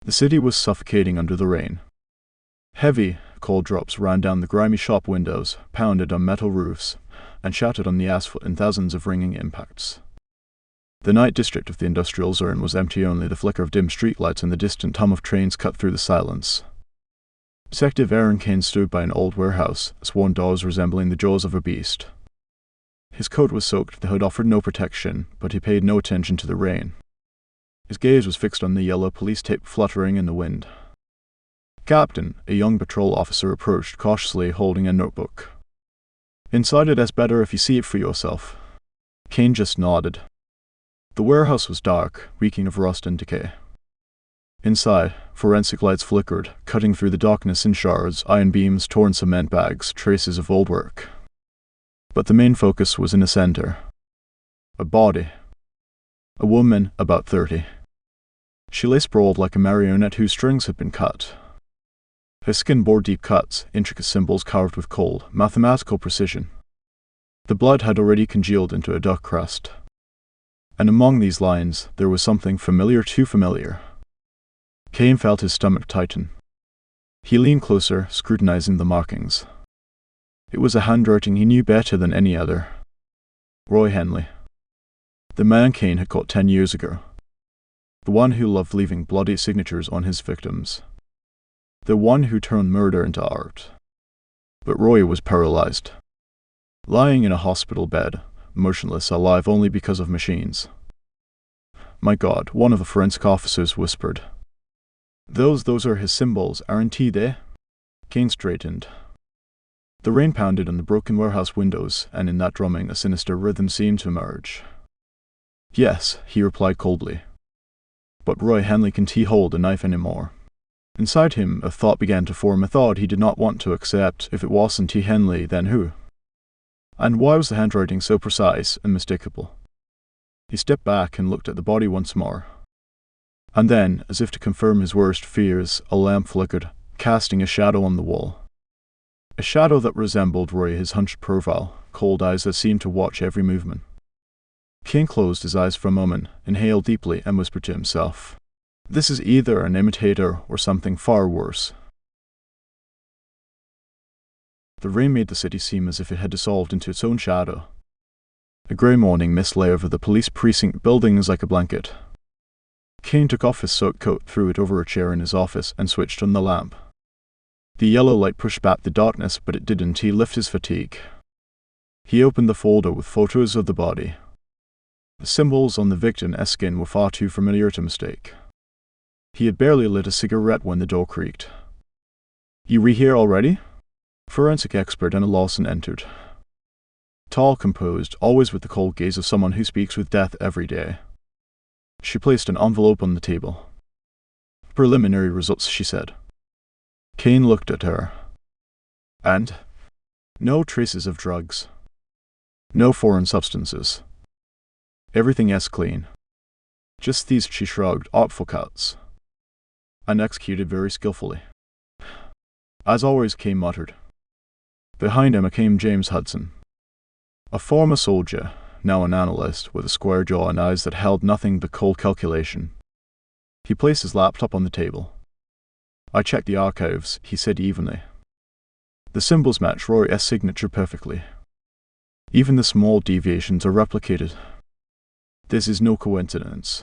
The city was suffocating under the rain. Heavy, cold drops ran down the grimy shop windows, pounded on metal roofs, and shattered on the asphalt in thousands of ringing impacts. The night district of the industrial zone was empty, only the flicker of dim streetlights and the distant hum of trains cut through the silence. Detective Aaron Kane stood by an old warehouse, its worn doors resembling the jaws of a beast. His coat was soaked, the hood offered no protection, but he paid no attention to the rain. His gaze was fixed on the yellow police tape fluttering in the wind. Captain, a young patrol officer, approached cautiously, holding a notebook. "Inside it's better if you see it for yourself." Kane just nodded. The warehouse was dark, reeking of rust and decay. Inside, forensic lights flickered, cutting through the darkness in shards, iron beams, torn cement bags, traces of old work. But the main focus was in the center. A body. A woman about 30. She lay sprawled like a marionette whose strings had been cut. Her skin bore deep cuts, intricate symbols carved with cold, mathematical precision. The blood had already congealed into a dark crust. And among these lines, there was something familiar, too familiar. Kane felt his stomach tighten. He leaned closer, scrutinizing the markings. It was a handwriting he knew better than any other. Roy Henley. The man Kane had caught 10 years ago. The one who loved leaving bloody signatures on his victims. The one who turned murder into art. But Roy was paralyzed. Lying in a hospital bed, motionless, alive only because of machines. "My God," one of the forensic officers whispered. Those are his symbols, aren't they?" Kane straightened. The rain pounded on the broken warehouse windows, and in that drumming a sinister rhythm seemed to emerge. "Yes," he replied coldly. "But Roy Henley, can't he hold a knife anymore?" Inside him, a thought began to form, a thought he did not want to accept. If it wasn't T. Henley, then who? And why was the handwriting so precise and unmistakable? He stepped back and looked at the body once more. And then, as if to confirm his worst fears, a lamp flickered, casting a shadow on the wall. A shadow that resembled Roy, his hunched profile, cold eyes that seemed to watch every movement. Kane closed his eyes for a moment, inhaled deeply, and whispered to himself, "This is either an imitator or something far worse." The rain made the city seem as if it had dissolved into its own shadow. A grey morning mist lay over the police precinct buildings like a blanket. Kane took off his soaked coat, threw it over a chair in his office, and switched on the lamp. The yellow light pushed back the darkness, but it didn't lift his fatigue. He opened the folder with photos of the body. The symbols on the victim's skin were far too familiar to mistake. He had barely lit a cigarette when the door creaked. "You here already?" Forensic expert Anna Lawson entered. Tall, composed, always with the cold gaze of someone who speaks with death every day. She placed an envelope on the table. "Preliminary results," she said. Kane looked at her. "And? No traces of drugs. No foreign substances. Everything is clean. Just these," she shrugged, "artful cuts. And executed very skillfully." As always, Kane muttered. Behind him came James Hudson. A former soldier, now an analyst, with a square jaw and eyes that held nothing but cold calculation. He placed his laptop on the table. "I checked the archives," he said evenly. "The symbols match Roy's signature perfectly. Even the small deviations are replicated. This is no coincidence."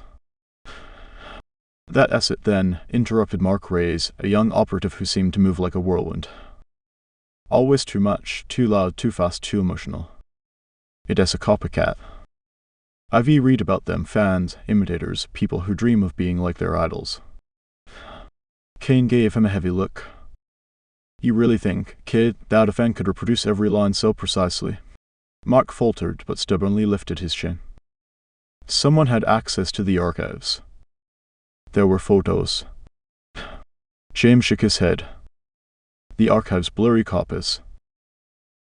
"That is it then," interrupted Mark Reyes, a young operative who seemed to move like a whirlwind. "Always too much, too loud, too fast, too emotional. It is a copycat. I've read about them, fans, imitators, people who dream of being like their idols." Kane gave him a heavy look. "You really think, kid, that event could reproduce every line so precisely?" Mark faltered, but stubbornly lifted his chin. Someone had access to the archives. There were photos. James shook his head. The archives' blurry copies.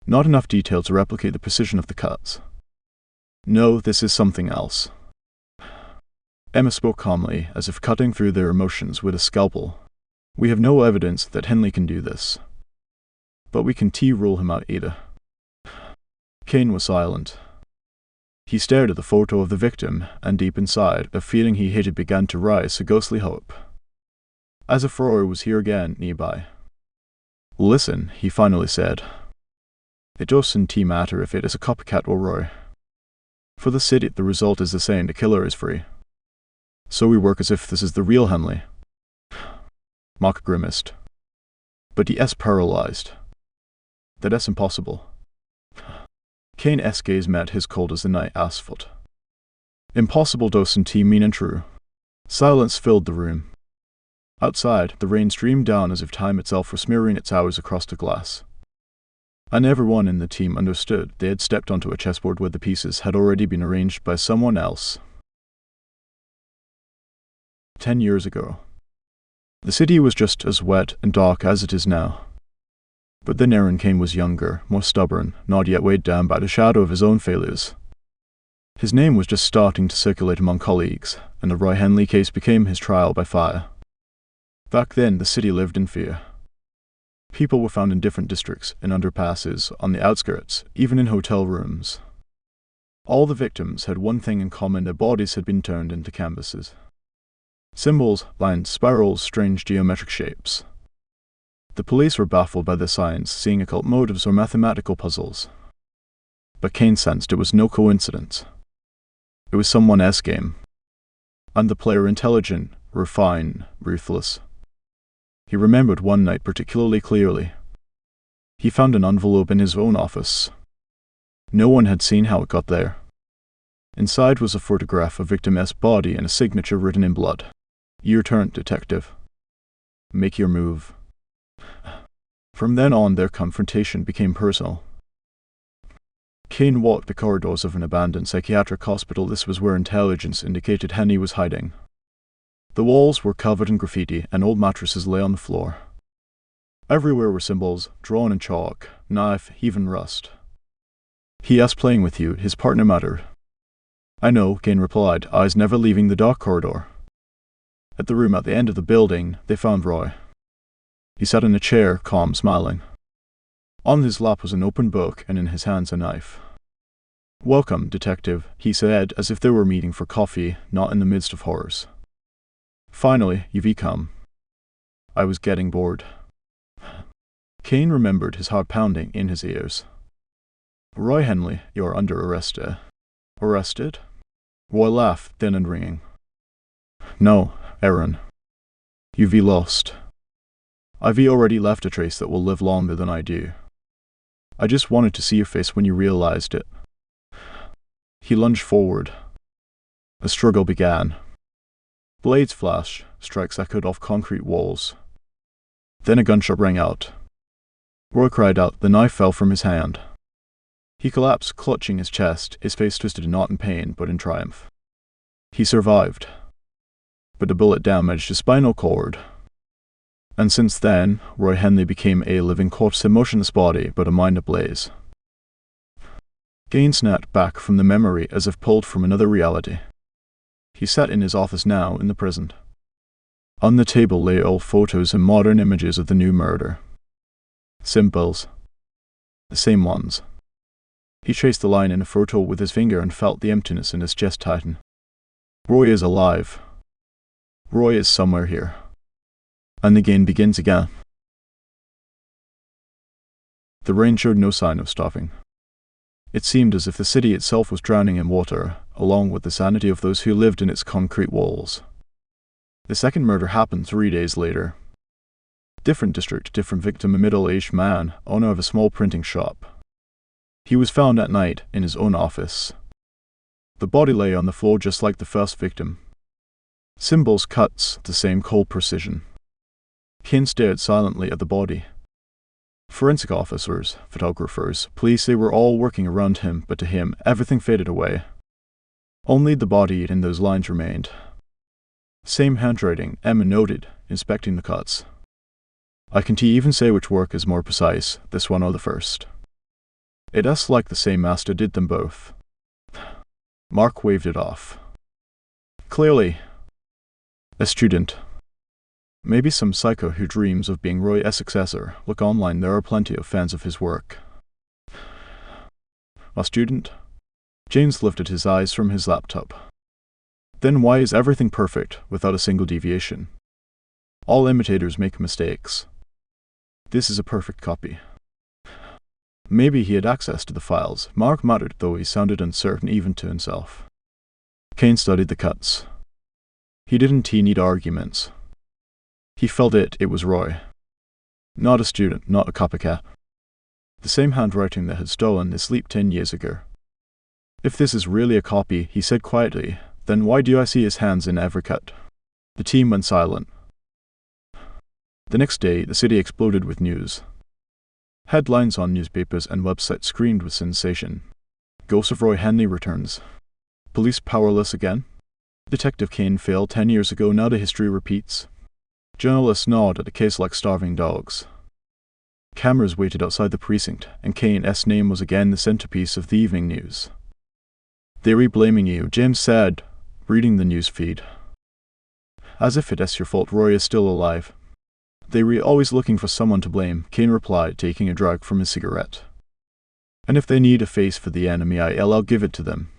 Not enough detail to replicate the precision of the cuts. "No, this is something else." Emma spoke calmly, as if cutting through their emotions with a scalpel. "We have no evidence that Henley can do this. But we can rule him out, Ada." Kane was silent. He stared at the photo of the victim, and deep inside, a feeling he hated began to rise, a ghostly hope. as if Roy was here again nearby. "Listen," he finally said. "It doesn't matter if it is a copycat or Roy. For the city, the result is the same, the killer is free. So we work as if this is the real Henley." Mark grimaced. "But he is paralyzed. That is impossible." Kane's gaze met his cold as the night asphalt. Impossible doesn't mean untrue. Silence filled the room. Outside, the rain streamed down as if time itself were smearing its hours across the glass. And everyone in the team understood they had stepped onto a chessboard where the pieces had already been arranged by someone else. 10 years ago. The city was just as wet and dark as it is now. But then Aaron Kane was younger, more stubborn, not yet weighed down by the shadow of his own failures. His name was just starting to circulate among colleagues, and the Roy Henley case became his trial by fire. Back then, the city lived in fear. People were found in different districts, in underpasses, on the outskirts, even in hotel rooms. All the victims had one thing in common: their bodies had been turned into canvases. Symbols, lines, spirals, strange geometric shapes. The police were baffled by the science, seeing occult motives or mathematical puzzles. But Kane sensed it was no coincidence. It was someone else's game. And the player intelligent, refined, ruthless. He remembered one night particularly clearly. He found an envelope in his own office. No one had seen how it got there. Inside was a photograph of victim S' body and a signature written in blood. "Your turn, detective. Make your move." From then on, their confrontation became personal. Kane walked the corridors of an abandoned psychiatric hospital. This was where intelligence indicated Henny was hiding. The walls were covered in graffiti, and old mattresses lay on the floor. Everywhere were symbols, drawn in chalk, knife, even rust. "He is playing with you," his partner muttered. "I know," Kane replied, eyes never leaving the dark corridor. At the room at the end of the building, they found Roy. He sat in a chair, calm, smiling. On his lap was an open book, and in his hands a knife. "Welcome, detective," he said, as if they were meeting for coffee, not in the midst of horrors. "Finally, you've come. I was getting bored." Kane remembered his heart pounding in his ears. "Roy Henley, you're under arrest." "Arrested?" Roy laughed, thin and ringing. "No, Aaron. You've lost. I've already left a trace that will live longer than I do. I just wanted to see your face when you realized it." He lunged forward. A struggle began. Blades flashed, strikes echoed off concrete walls. Then a gunshot rang out. Roy cried out. The knife fell from his hand. He collapsed, clutching his chest, his face twisted not in pain, but in triumph. He survived. But a bullet damaged his spinal cord. And since then, Roy Henley became a living corpse, a motionless body, but a mind ablaze. Kane snapped back from the memory as if pulled from another reality. He sat in his office now, in the present. On the table lay old photos and modern images of the new murder. Symbols. The same ones. He traced the line in a photo with his finger and felt the emptiness in his chest tighten. Roy is alive. Roy is somewhere here. And the game begins again. The rain showed no sign of stopping. It seemed as if the city itself was drowning in water, along with the sanity of those who lived in its concrete walls. The second murder happened 3 days later. Different district, different victim, a middle-aged man, owner of a small printing shop. He was found at night in his own office. The body lay on the floor just like the first victim. Symbols, cuts, the same cold precision. Kane stared silently at the body. Forensic officers, photographers, police, they were all working around him, but to him, everything faded away. Only the body and those lines remained. Same handwriting, Emma noted, inspecting the cuts. "I can't even say which work is more precise, this one or the first. It is like the same master did them both." Mark waved it off. "Clearly. A student. Maybe some psycho who dreams of being Roy's successor. Look online, there are plenty of fans of his work." "A student?" James lifted his eyes from his laptop. "Then why is everything perfect, without a single deviation? All imitators make mistakes. This is a perfect copy. Maybe he had access to the files, Mark muttered, though he sounded uncertain even to himself. Kane studied the cuts. He didn't need arguments. He felt it was Roy. Not a student, not a copycat. The same handwriting that had stolen his sleep 10 years ago. If this is really a copy, he said quietly, then why do I see his hands in every cut? The team went silent. The next day, the city exploded with news. Headlines on newspapers and websites screamed with sensation. Ghost of Roy Henley returns. Police powerless again? Detective Kane failed 10 years ago, now the history repeats. Journalists gnawed at the case like starving dogs. Cameras waited outside the precinct, and Kane's name was again the centerpiece of the evening news. They were blaming you, James said, reading the news feed. As if it's your fault Roy is still alive. They were always looking for someone to blame, Kane replied, taking a drag from his cigarette. And if they need a face for the enemy, I'll give it to them.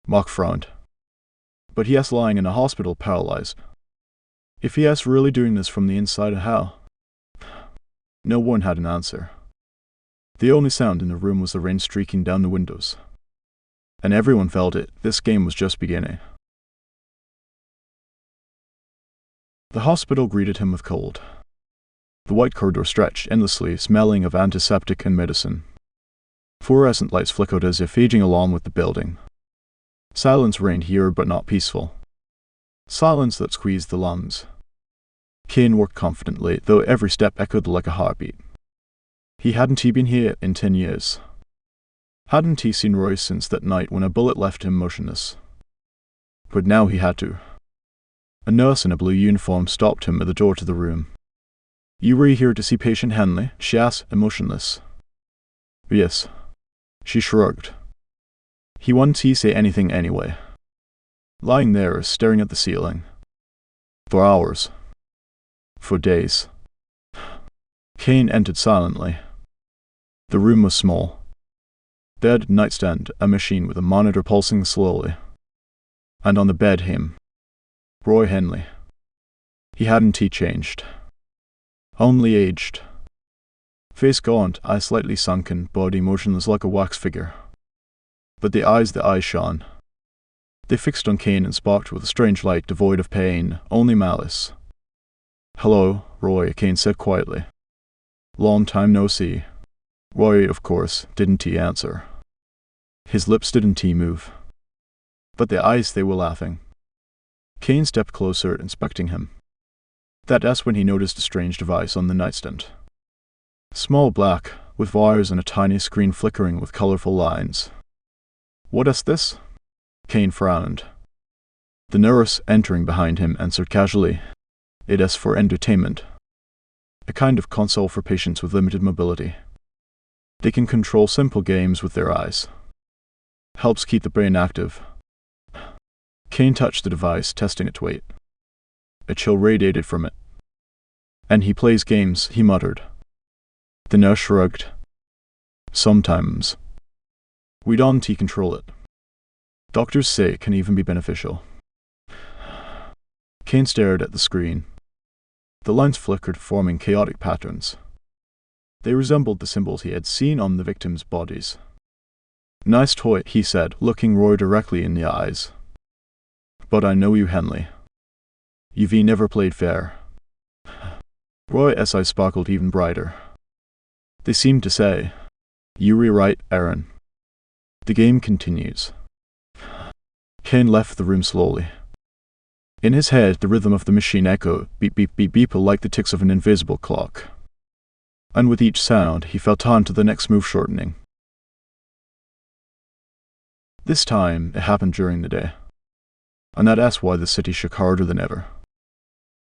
Mark frowned. But he is lying in a hospital, paralyzed. If he is really doing this from the inside, how? No one had an answer. The only sound in the room was the rain streaking down the windows. And everyone felt it, this game was just beginning. The hospital greeted him with cold. The white corridor stretched endlessly, smelling of antiseptic and medicine. Fluorescent lights flickered as if aging along with the building. Silence reigned here, but not peaceful. Silence that squeezed the lungs. Kane worked confidently, though every step echoed like a heartbeat. Hadn't he been here in 10 years? Hadn't he seen Roy since that night when a bullet left him motionless? But now he had to. A nurse in a blue uniform stopped him at the door to the room. You were here to see patient Henley? She asked, emotionless. Yes. She shrugged. He wouldn't say anything anyway. Lying there, staring at the ceiling. For hours. For days. Kane entered silently. The room was small. Bed, nightstand, a machine with a monitor pulsing slowly. And on the bed him. Roy Henley. He hadn't changed. Only aged. Face gaunt, eyes slightly sunken, body motionless like a wax figure. But the eyes shone. They fixed on Kane and sparked with a strange light devoid of pain, only malice. Hello, Roy, Kane said quietly. Long time no see. Roy, of course, didn't answer. His lips didn't move. But the eyes, they were laughing. Kane stepped closer, inspecting him. That's when he noticed a strange device on the nightstand. Small black, with wires and a tiny screen flickering with colorful lines. What is this? Kane frowned. The nurse, entering behind him, answered casually. It is for entertainment. A kind of console for patients with limited mobility. They can control simple games with their eyes. Helps keep the brain active. Kane touched the device, testing its weight. A chill radiated from it. And he plays games, he muttered. The nurse shrugged. Sometimes. We don't control it. Doctors say it can even be beneficial. Kane stared at the screen. The lines flickered, forming chaotic patterns. They resembled the symbols he had seen on the victims' bodies. Nice toy, he said, looking Roy directly in the eyes. But I know you, Henley. You've never played fair. Roy's eyes sparkled even brighter. They seemed to say, You were right, Aaron. The game continues. Kane left the room slowly. In his head, the rhythm of the machine echoed, beep, beep, beep, beep, like the ticks of an invisible clock. And with each sound, he felt on to the next move shortening. This time, it happened during the day. And that's why the city shook harder than ever.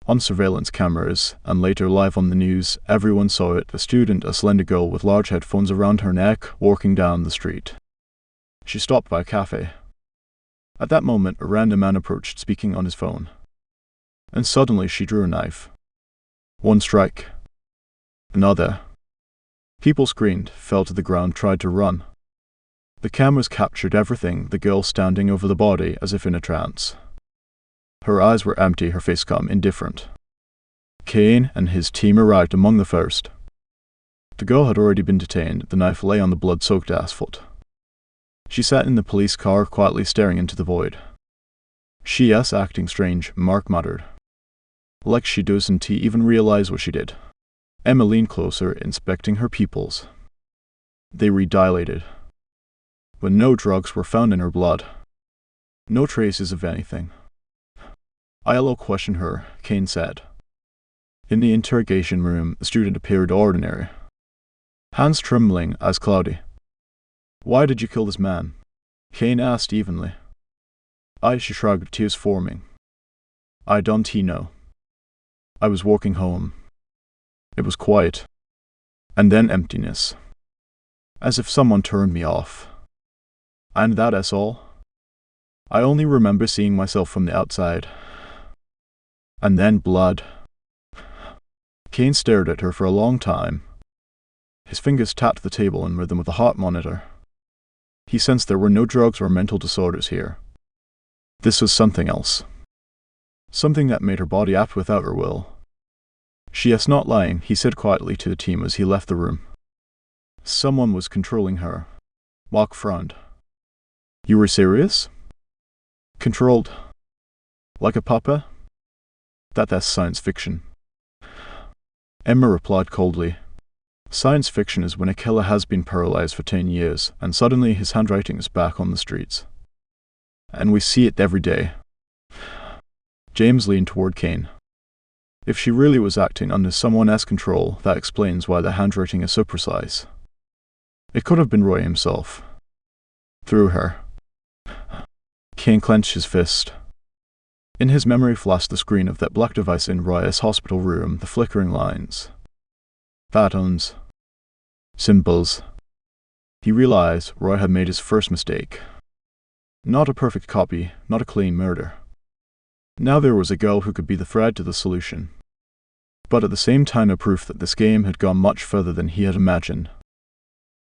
On surveillance cameras, and later live on the news, everyone saw it, a student, a slender girl with large headphones around her neck, walking down the street. She stopped by a cafe. At that moment, a random man approached, speaking on his phone. And suddenly she drew a knife. One strike. Another. People screamed, fell to the ground, tried to run. The cameras captured everything, the girl standing over the body as if in a trance. Her eyes were empty, her face calm, indifferent. Kane and his team arrived among the first. The girl had already been detained. The knife lay on the blood-soaked asphalt. She sat in the police car, quietly staring into the void. She-yes, acting strange, Mark muttered. Like she doesn't even realize what she did. Emma leaned closer, inspecting her pupils. They redilated. But no drugs were found in her blood. No traces of anything. "I'll question her," Kane said. In the interrogation room, the student appeared ordinary. Hands trembling as cloudy. "Why did you kill this man?" Kane asked evenly. She shrugged, tears forming. "I don't know. I was walking home. It was quiet. And then emptiness. As if someone turned me off. And that's all. I only remember seeing myself from the outside. And then blood." Kane stared at her for a long time. His fingers tapped the table in rhythm with a heart monitor. He sensed there were no drugs or mental disorders here. This was something else. Something that made her body act without her will. "She-yes, not lying," he said quietly to the team as he left the room. Someone was controlling her. Mark frowned. "You were serious?" "Controlled. Like a puppet?" That's science fiction." Emma replied coldly. "Science fiction is when a killer has been paralyzed for 10 years, and suddenly his handwriting is back on the streets. And we see it every day." James leaned toward Kane. If she really was acting under someone else's control, that explains why the handwriting is so precise. It could have been Roy himself. Through her. Kane clenched his fist. In his memory flashed the screen of that black device in Roy's hospital room, the flickering lines. Patterns. Symbols. He realized Roy had made his first mistake. Not a perfect copy, not a clean murder. Now there was a girl who could be the thread to the solution. But at the same time a proof that this game had gone much further than he had imagined.